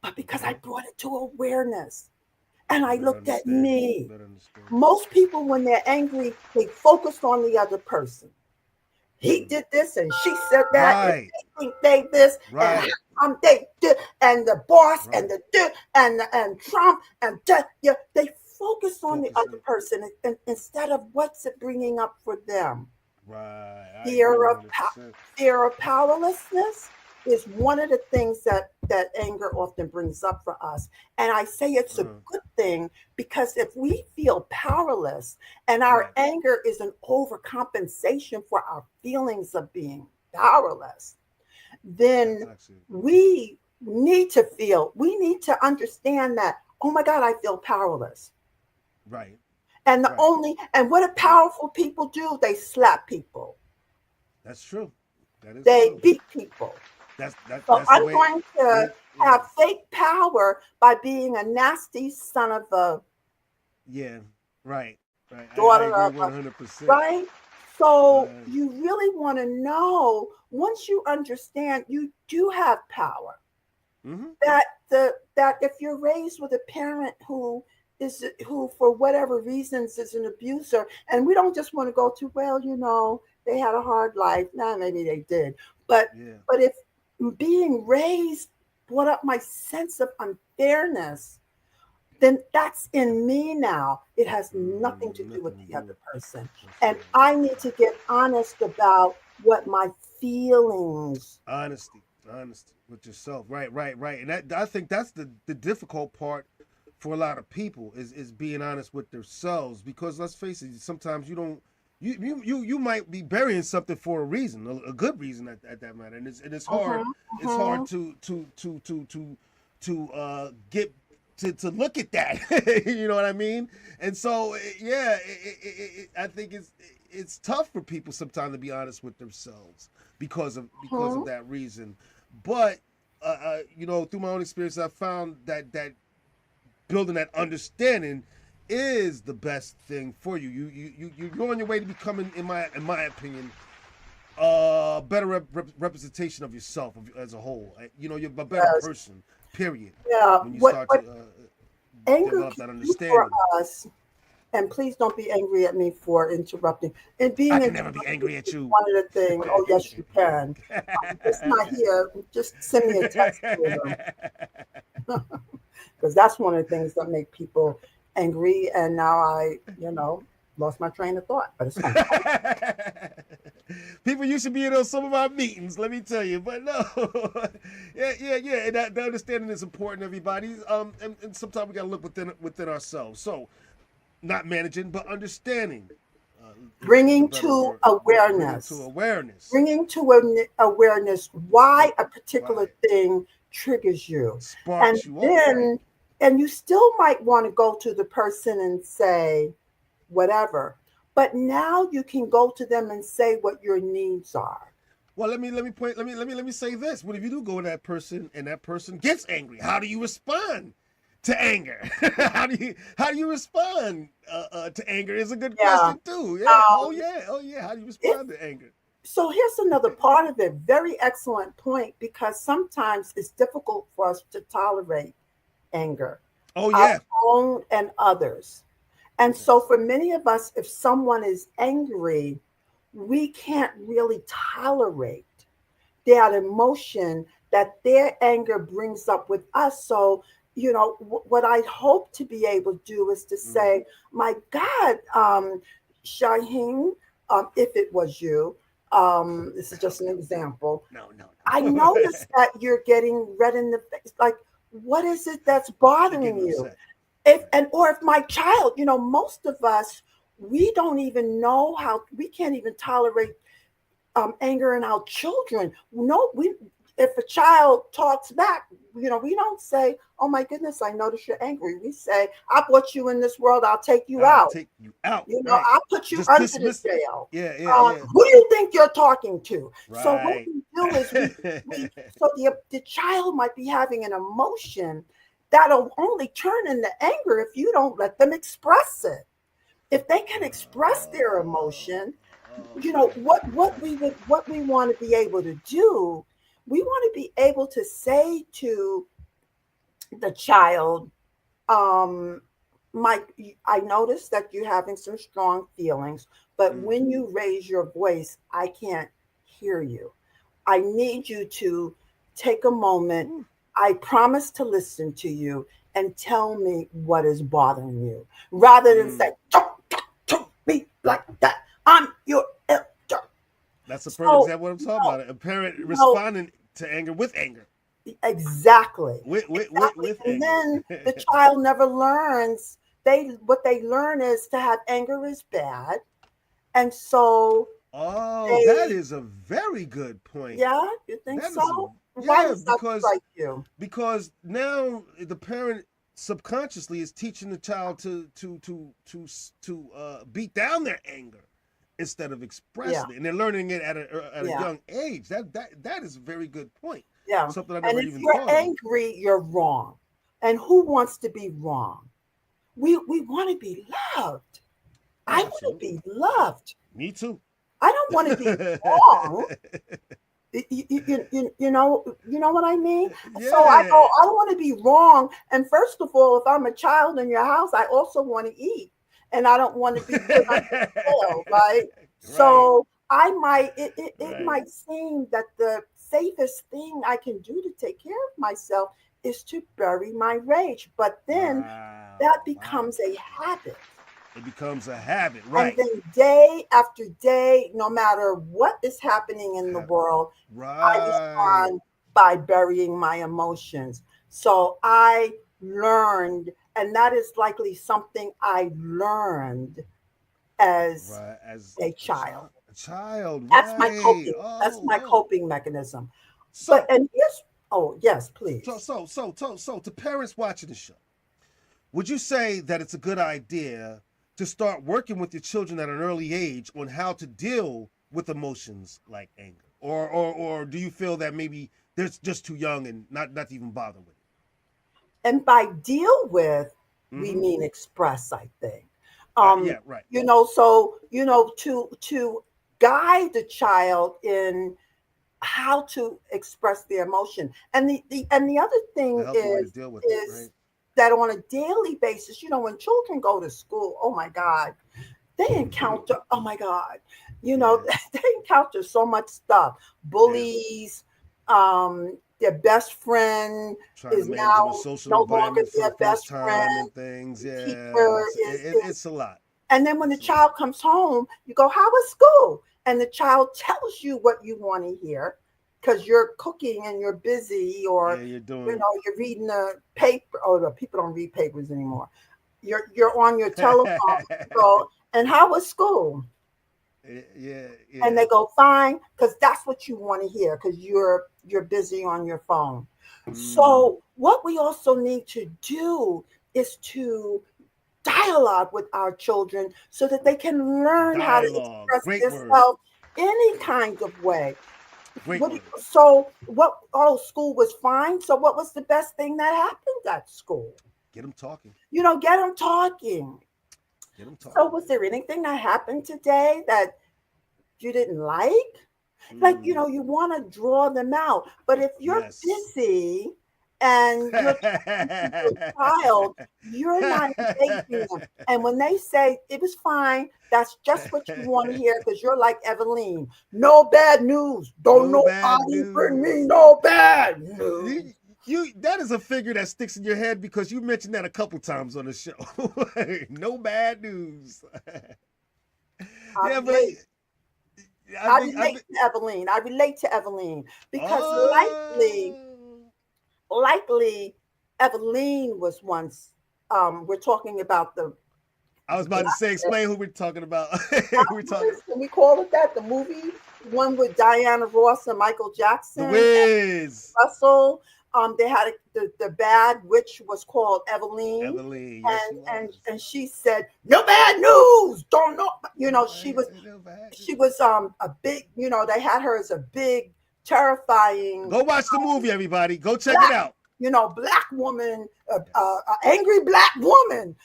but because I brought it to awareness. And I looked at me. Most people, when they're angry, they focus on the other person. He did this and she said that. Right. And they think they this. Right. And they did, and the boss and the and Trump and they focus on the other person instead of what's it bringing up for them. Right. Fear of powerlessness is one of the things that anger often brings up for us. And I say it's a good thing because if we feel powerless and our anger is an overcompensation for our feelings of being powerless, then we need to understand that, oh my God, I feel powerless. Right. And and what do powerful people do? They slap people. That's true. They beat people. That's so I'm going to have fake power by being a nasty son of a daughter I of agree 100%. Right? So you really want to know, once you understand you do have power, that if you're raised with a parent who for whatever reasons is an abuser, and we don't just want to go to, well, they had a hard life. Nah, maybe they did. But if being raised brought up my sense of unfairness, then that's in me now. It has nothing to do with the other person. And I need to get honest about what my feelings. Honesty with yourself. Right. And I think that's the difficult part for a lot of people is being honest with themselves, because let's face it, sometimes you might be burying something for a reason, a good reason at that matter, and it's hard. It's hard to get to look at that. You know what I mean? And so I think it's tough for people sometimes to be honest with themselves because of that reason. But through my own experience, I found that building that understanding is the best thing for you. You're on your way to becoming, in my opinion, a better representation of yourself as a whole. You're a better person. Period. Yeah. When you start to anger develop that understanding for us. And please don't be angry at me for interrupting. And being I can never be angry at you. One of the things. Oh yes, you can. It's not here. Just send me a text to them. Because that's one of the things that make people angry. And now I, lost my train of thought. But it's fine. People used to be in some of our meetings, let me tell you. But no, yeah. And that understanding is important, everybody. And sometimes we got to look within ourselves. So, not managing, but understanding. Bringing to awareness. Bringing to awareness why a particular thing triggers you. Sparks you up. And you still might want to go to the person and say whatever, but now you can go to them and say what your needs are. Well, let me say this. What if you do go to that person and that person gets angry? How do you respond? to anger? How do you respond to anger? Is a good Yeah. question too. Yeah. Um, Oh yeah. How do you respond to anger? So here's another part of it. Very excellent point, because sometimes it's difficult for us to tolerate anger, Oh our yeah. own and others. And so for many of us, if someone is angry, we can't really tolerate that emotion that their anger brings up with us. So, what I hope to be able to do is to say, my God, Shaheen, if it was you, this is just an example. No. I noticed that you're getting red in the face. Like, what is it that's bothering Getting you? upset. Or if my child, most of us, we don't even know how, we can't even tolerate anger in our children. No, if a child talks back, we don't say, "Oh my goodness, I notice you're angry." We say, "I brought you in this world. I'll take you I'll out. take you out. Right. I'll put you Just under dismiss the it. jail. Yeah. Who do you think you're talking to?" So what Right. we do is so the child might be having an emotion that'll only turn into anger if you don't let them express it. If they can express their emotion, what we want to be able to do, we want to be able to say to the child, Mike, I noticed that you're having some strong feelings, but when you raise your voice, I can't hear you. I need you to take a moment. I promise to listen to you and tell me what is bothering you, rather than say, "Don't talk to me like that. I'm your elder." That's a perfect So, example of what I'm talking about. A parent no, responding to anger with anger. exactly. With And anger. then the child never learns. What they learn is to have anger is bad. And so Oh, that they, is a very good point. yeah, you think That is so? Why does that because strike you? now the parent subconsciously is teaching the child to beat down their anger instead of Yeah, expressing it, and they're learning it at a yeah, young age. That is a very good point. yeah. Something I And never if even you're thought of. angry, you're wrong. And who wants to be wrong? We want to be loved. I want to Absolutely. be loved. Me too. I don't want to be wrong. You know what I mean? So I Yeah. go, I don't want to be wrong. And first of all, if I'm a child in your house, I also want to eat. And I don't want to be put under the spell, right? Right. So it Right. might seem that the safest thing I can do to take care of myself is to bury my rage. But then that Wow. becomes a habit. It becomes a habit, And right? then day after day, no matter what is happening in the world, I Right. respond by burying my emotions. So I learned, and that is likely something I learned as Right. As a a child. child. A child, That's my right. coping. That's Oh, my oh. coping mechanism. But So, and here's oh yes, so, please. so, so, so, so, to parents watching the show, would you say that it's a good idea to start working with your children at an early age on how to deal with emotions like anger? Or do you feel that maybe they're just too young and not to even bother with And by deal with, it? we Mm-hmm. mean express, I think. Um, Yeah, right. so to guide the child in how to express their emotion. And the other The thing healthy way to is deal with it, is right? that on a daily basis, when children go to school, oh my God, they encounter, oh my God, Yeah, they encounter so much stuff. yeah. Bullies, their best friend Trying to is manage in a now social no longer environment for the their first best time friend. and things. The Yeah, teacher it's a lot. and then when the It's a lot. child comes home, you go, "How was school?" And the child tells you what you want to hear because you're cooking and you're busy, or Yeah, you're doing. you're reading the paper. Oh, the people don't read papers anymore. You're on your telephone. You go, "And how was school?" Yeah, And yeah. they go, "Fine," because that's what you want to hear because you're busy on your phone. Mm, So what we also need to do is to dialogue with our children so that they can learn how to dialogue. express Great word. themselves any kind of way. Great word. So what? Oh, school was fine. So what was the best thing that happened at school? Get them talking. Get them talking. Get them talking. So was there anything that happened today that you didn't like? Like, you want to draw them out. But if you're Yes. busy and you're talking to a child, you're not engaging them. And when they say it was fine, that's just what you want to hear because you're like Evelyn. No bad news. Don't No bad nobody bring news. me no bad news. That is a figure that sticks in your head because you mentioned that a couple times on the show. No bad news. Yeah, but I relate to Evelyn. I relate to Evelyn because likely Evelyn was once. We're talking about the. I was about to say, explain who we're talking about. Can we call it that? The movie, one with Diana Ross and Michael Jackson. The Wiz. And Russell. They had the bad witch was called Evelyn. Evelyn, yes, and she said, "No bad news. Don't know." She was a big. They had her as a big, terrifying. Go watch the movie, everybody. Go check it out. Black woman, angry black woman.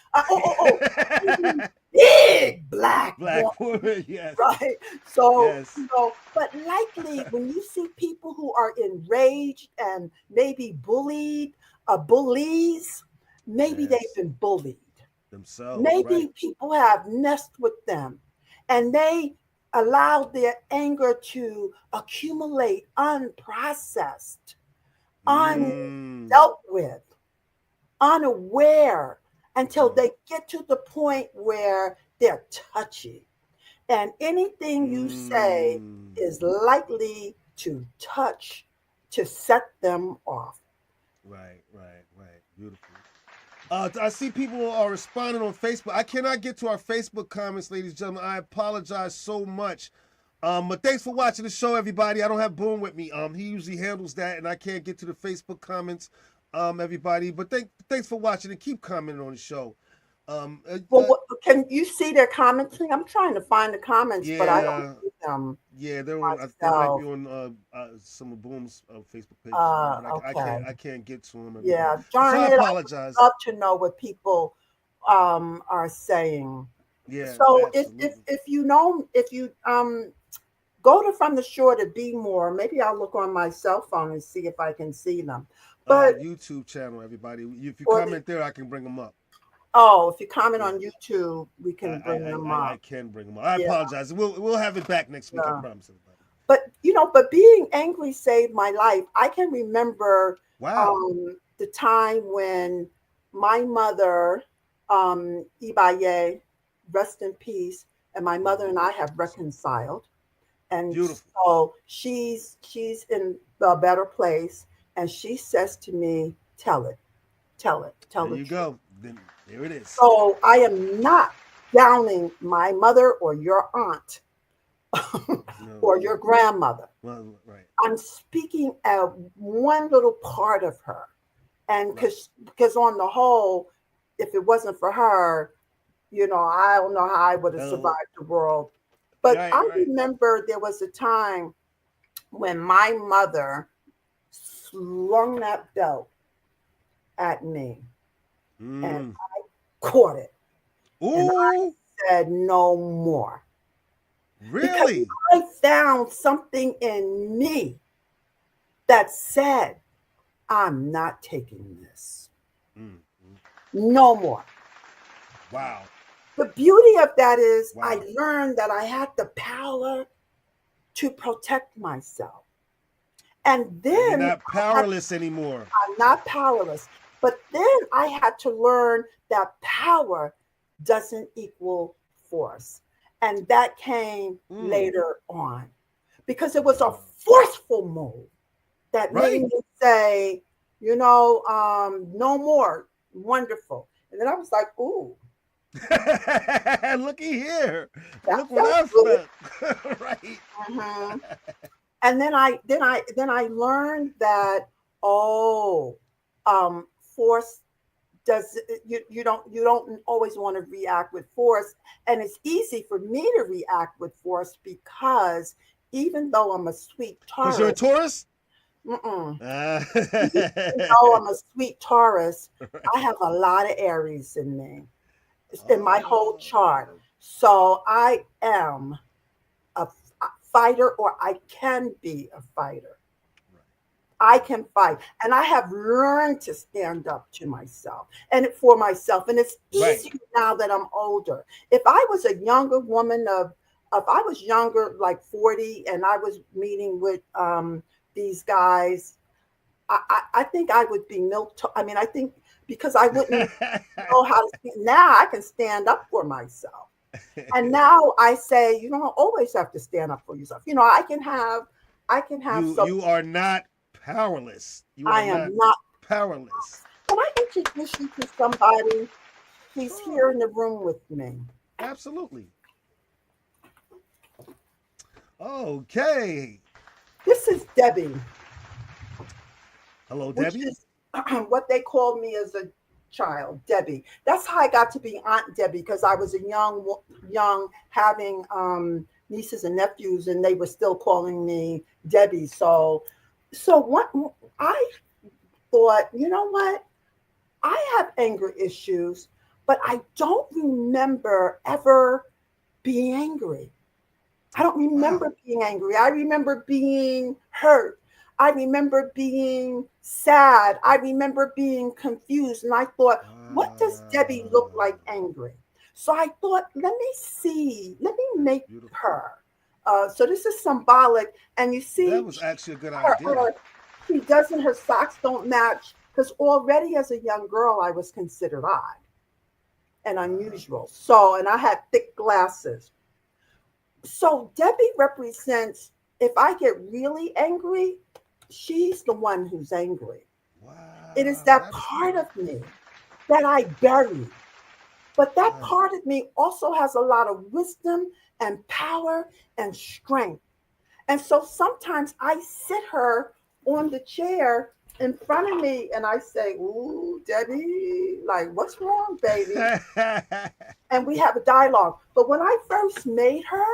Big black woman, yes. Right. So, yes. But likely when you see people who are enraged and maybe bullies, maybe they've been bullied. Themselves. Maybe people have messed with them and they allowed their anger to accumulate unprocessed, undealt with, unaware, until they get to the point where they're touchy. And anything you say is likely to touch, to set them off. Right. Beautiful. I see people are responding on Facebook. I cannot get to our Facebook comments, ladies and gentlemen. I apologize so much. But thanks for watching the show, everybody. I don't have Boom with me. He usually handles that, and I can't get to the Facebook comments. Everybody, but thanks for watching and keep commenting on the show. Can you see their commenting? I'm trying to find the comments, but I don't see them. Yeah, they're on. I think they might be on some of Boom's Facebook pages. Okay. I can't get to them. Yeah, darn it. I apologize. I'd love to know what people are saying. Yeah. So if you go to From the Shore to Be More, maybe I'll look on my cell phone and see if I can see them. But YouTube channel, everybody. If you comment there, I can bring them up. Oh, if you comment on YouTube, we can bring them up. I can bring them up. I apologize. We'll have it back next week. I promise everybody. But being angry saved my life. I can remember the time when my mother, Ibaye, rest in peace, and my mother and I have reconciled. And so she's in a better place. And she says to me, tell it. There you go. Then there it is. So I am not downing my mother or your aunt or your grandmother. Well, right. I'm speaking of one little part of her. And because on the whole, if it wasn't for her, I don't know how I would have survived the world. But I remember there was a time when my mother slung that belt at me and I caught it. Ooh. And I said no more. Really? Because I found something in me that said, I'm not taking this. No more. Wow. The beauty of that is I learned that I had the power to protect myself. And then you're not powerless anymore. I'm not powerless. But then I had to learn that power doesn't equal force. And that came later on. Because it was a forceful move that made me say, no more. Wonderful. And then I was like, ooh. Looky here. Look what I felt. Right. Mm-hmm. And then I learned that force does you don't always want to react with force, and it's easy for me to react with force because even though I'm a sweet Taurus, you're a Taurus. Mm-mm. Uh, Even though I'm a sweet Taurus, I have a lot of Aries in me. It's in my whole chart. oh, So I am a fighter, or I can be a fighter. I can fight. And I have learned to stand up to myself and for myself. And it's right. easier now that I'm older. If I was a younger woman if I was younger, like 40, and I was meeting with these guys, I think I would be I mean, I think because I wouldn't know how to stand. Now I can stand up for myself. And now I say, you don't always have to stand up for yourself. I can have You some. you are not powerless. You I are am not not. powerless. Can I introduce you to somebody? He's here Sure. in the room with me. Absolutely. Okay. This is Debbie, Hello, which Debbie. is what they called me as a child, Debbie. That's how I got to be Aunt Debbie, because I was a young, having nieces and nephews, and they were still calling me Debbie. So what I thought, you know what? I have anger issues, but I don't remember ever being angry. I don't Wow. remember being angry. I remember being hurt. I remember being sad. I remember being confused. And I thought, what does Debbie look Wow. like angry? So I thought, let me make Beautiful. her. So this is symbolic. And you That see, was actually a good her, idea. her, she doesn't, her socks don't match. Because already as a young girl, I was considered odd and Wow. unusual. So, and I had thick glasses. So Debbie represents, if I get really angry, she's the one who's angry. It is Wow. that That is part of beautiful. me that I bury. But that Right. part of me also has a lot of wisdom and power and strength. And so sometimes I sit her on the chair in front of me and I say, "Ooh, Debbie, like, what's wrong, baby?" And we have a dialogue. But when I first made her,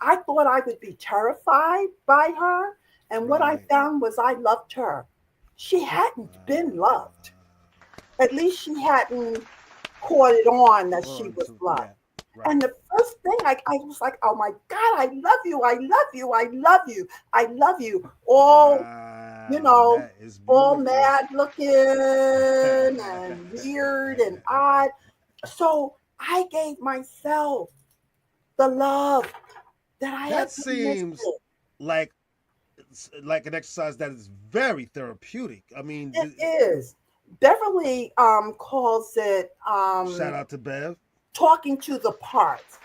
I thought I would be terrified by her. And what I right. found was I loved her. She hadn't been Wow. loved. At least she hadn't caught it on that she On was to loved. yeah. Right. And the first thing I was like, oh my God, I love you. I love you. I love you. I love you. All, you Wow. know, That is all beautiful. mad looking and weird and odd. So I gave myself the love that I That had been seems missing. like like an exercise that is very therapeutic. I mean, It is. Beverly calls it shout out to Bev. talking to the parts.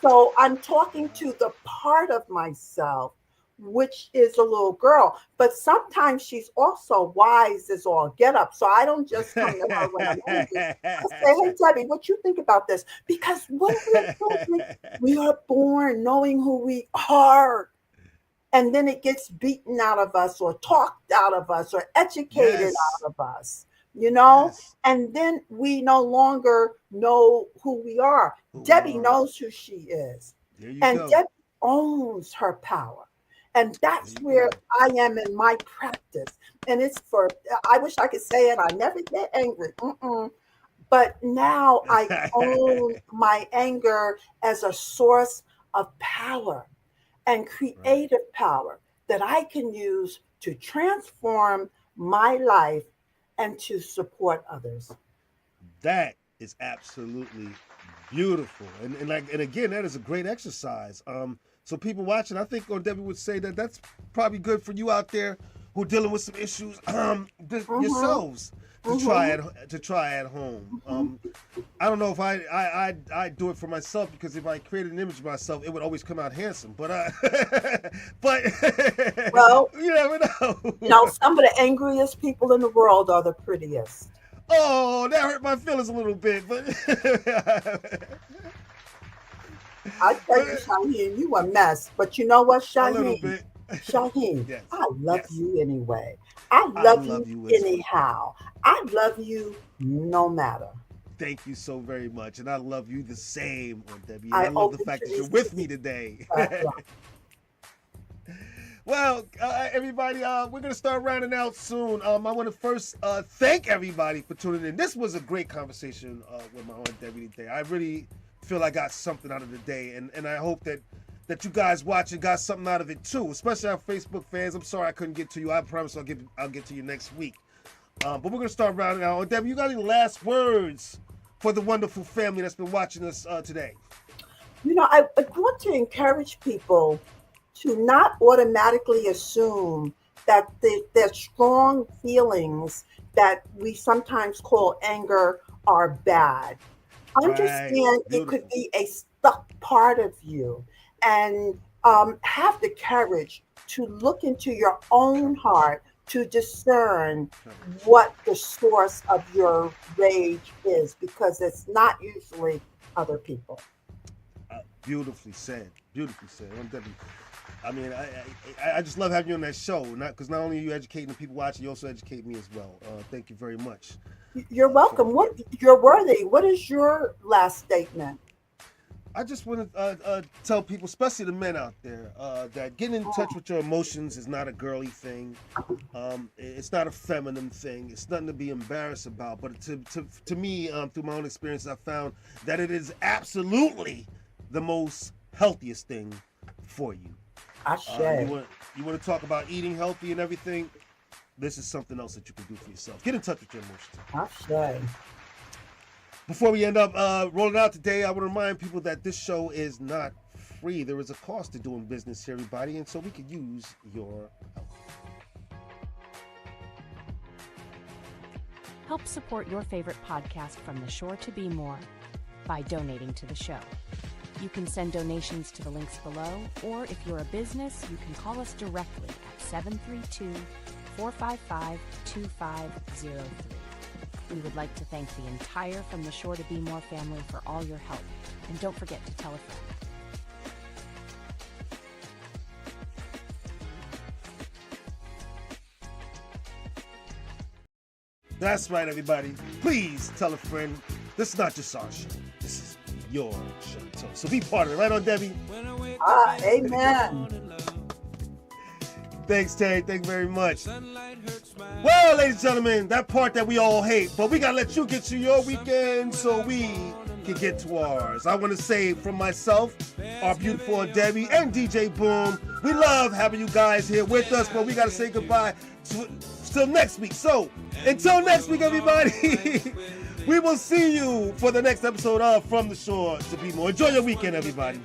So I'm talking Wow. to the part of myself, which is a little girl. But sometimes she's also wise as all get up. So I don't just come to her when I'm angry. I say, hey, Debbie, what you think about this? Because when we're children, we are born knowing who we are. And then it gets beaten out of us or talked out of us or educated Yes. out of us, you know? Yes. And then we no longer know who we are. Who we Debbie are. knows who she is. There you And go. Debbie owns her power. And There that's you where go. I am in my practice. And it's for, I wish I could say it, I never get angry. Mm-mm. But now I own my anger as a source of power and right. creative power that I can use to transform my life and to support others. That is absolutely beautiful. And like and again, that is a great exercise. So people watching, I think or Debbie would say that that's probably good for you out there who are dealing with some issues Mm-hmm, yourselves mm-hmm, to try at home. mm-hmm. I don't know if I do it for myself because if I created an image of myself, it would always come out handsome. But but Well, you never know. some of the angriest people in the world are the prettiest. Oh, that hurt my feelings a little bit, but I tell you, but Shaheen, you a mess. But you know what, a little Shaheen? bit. Shaheen, Yes, I love yes. you anyway. I I love you love you as well. anyhow. I love you no matter. Thank you so very much, and I love you the same, Debbie. And I I love the open fact to that you're with me receive. today. Right. Well, everybody, we're gonna start rounding out soon. I want to first thank everybody for tuning in. This was a great conversation with my Aunt Debbie today. I really feel I got something out of the day, and I hope that you guys watching got something out of it too, especially our Facebook fans. I'm sorry I couldn't get to you. I promise I'll get to you next week. But we're gonna start rounding out. Aunt Debbie, you got any last words for the wonderful family that's been watching us today? I want to encourage people to not automatically assume that their strong feelings that we sometimes call anger are bad. Understand it could be a stuck part of you, and have the courage to look into your own heart to discern what the source of your rage is, because it's not usually other people. Beautifully said. Beautifully said. I mean, I just love having you on that show. Because not only are you educating the people watching, you also educate me as well. Thank you very much. You're welcome. You're worthy. What is your last statement? I just want to tell people, especially the men out there, that getting in touch with your emotions is not a girly thing. It's not a feminine thing. It's nothing to be embarrassed about. But to me, through my own experience, I found that it is absolutely the most healthiest thing for you. You want to talk about eating healthy and everything? This is something else that you can do for yourself. Get in touch with your emotions. Before we end up rolling out today, I want to remind people that this show is not free. There is a cost to doing business here, everybody, and so we could use your help. Help support your favorite podcast from the shore to be more by donating to the show. You can send donations to the links below, or if you're a business, you can call us directly at 732-455-2503. We would like to thank the entire From the Shore to Be More family for all your help. And don't forget to tell a friend. That's right, everybody. Please tell a friend. This is not just our show. This is your show. So be part of it. Right on, Debbie? Amen. Thanks, Terry. Thank you very much. Well, ladies and gentlemen, that part that we all hate, but we got to let you get to your weekend so we can get to ours. I want to say from myself, our beautiful Aunt Debbie, and DJ Boom, we love having you guys here with us, but we got to say goodbye till next week. So, until next week, everybody, we will see you for the next episode of From the Shore to Be More. Enjoy your weekend, everybody.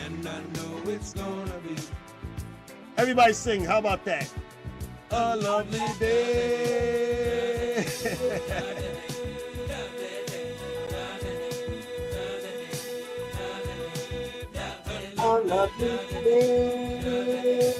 And I know it's gonna be Everybody sing. How about that? A lovely day. A lovely day.